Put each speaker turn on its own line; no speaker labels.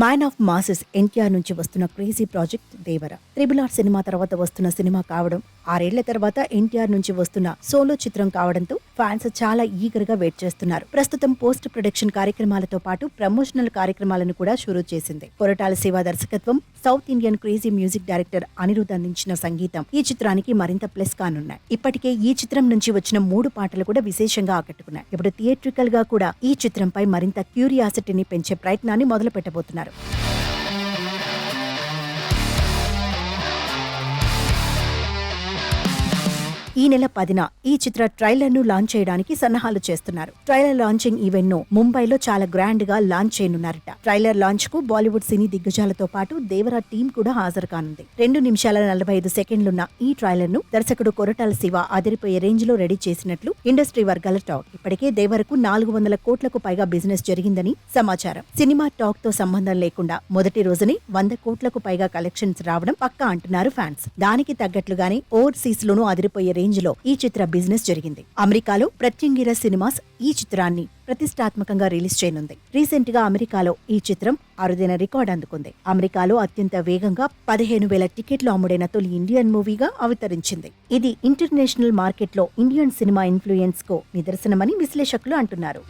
Man of masses NTR నుంచి వస్తున్న crazy project దేవర. RRR cinema తర్వాత వస్తున్న సినిమా కావడం, 6 ఏళ్ల తర్వాత ఎన్టీఆర్ నుంచి వస్తున్న సోలో చిత్రం కావడంతో ఫ్యాన్స్ చాలా ఈగర్ గా వెయిట్ చేస్తున్నారు. ప్రస్తుతం పోస్ట్ ప్రొడక్షన్ కార్యక్రమాలతో పాటు ప్రమోషనల్ కార్యక్రమాలను కూడా షురూ చేసింది. కొరటాల శివ దర్శకత్వం, south Indian crazy music director Anirudh అందించిన సంగీతం ఈ చిత్రానికి మరింత ప్లస్ కానున్నాయి. ఇప్పటికే ఈ చిత్రం నుంచి వచ్చిన 3 పాటలు కూడా విశేషంగా ఆకట్టుకున్నాయి. ఇప్పుడు థియేట్రికల్ గా కూడా ఈ చిత్రంపై మరింత క్యూరియాసిటీని పెంచే ప్రయత్నాన్ని మొదలు పెట్టబోతున్నారు. ఈ నెల 10న ఈ చిత్ర ట్రైలర్ ను లాంచ్ చేయడానికి సన్నాహాలు చేస్తున్నారు. ట్రైలర్ లాంచింగ్ ఈవెంట్ ను ముంబైలో చాలా గ్రాండ్ గా లాంచ్ చేయనున్నారట. ట్రైలర్ లాంచ్ కు బాలీవుడ్ సినీ దిగ్గజాలతో పాటు దేవరా టీం కూడా హాజరు కానుంది. 2 నిమిషాల 45 సెకండ్లున్న ఈ ట్రైలర్ ను దర్శకుడు కొరటాల శివ అదిరిపోయే రేంజ్ లో రెడీ చేసినట్లు ఇండస్ట్రీ వర్గాల టాక్. ఇప్పటికే దేవరకు 400 కోట్లకు పైగా బిజినెస్ జరిగిందని సమాచారం. సినిమా టాక్ తో సంబంధం లేకుండా మొదటి రోజునే 100 కోట్లకు పైగా కలెక్షన్స్ రావడం పక్కా అంటున్నారు ఫ్యాన్స్. దానికి తగ్గట్లుగానే ఓవర్సీస్ లోనూ అదిరిపోయే రేంజ్ లో ఈ చిత్ర బిజినెస్ జరిగింది. అమెరికాలో ప్రత్యంగిర సినిమాస్ ఈ చిత్రాన్ని ప్రతిష్టాత్మకంగా రిలీజ్ చేయనుంది. రీసెంట్ గా అమెరికాలో ఈ చిత్రం అరుదైన రికార్డ్ అందుకుంది. అమెరికాలో అత్యంత వేగంగా 15,000 టికెట్లు అమ్ముడైన తొలి ఇండియన్ మూవీగా అవతరించింది. ఇది ఇంటర్నేషనల్ మార్కెట్లో ఇండియన్ సినిమా ఇన్ఫ్లుయెన్స్ కు నిదర్శనమని విశ్లేషకులు అంటున్నారు.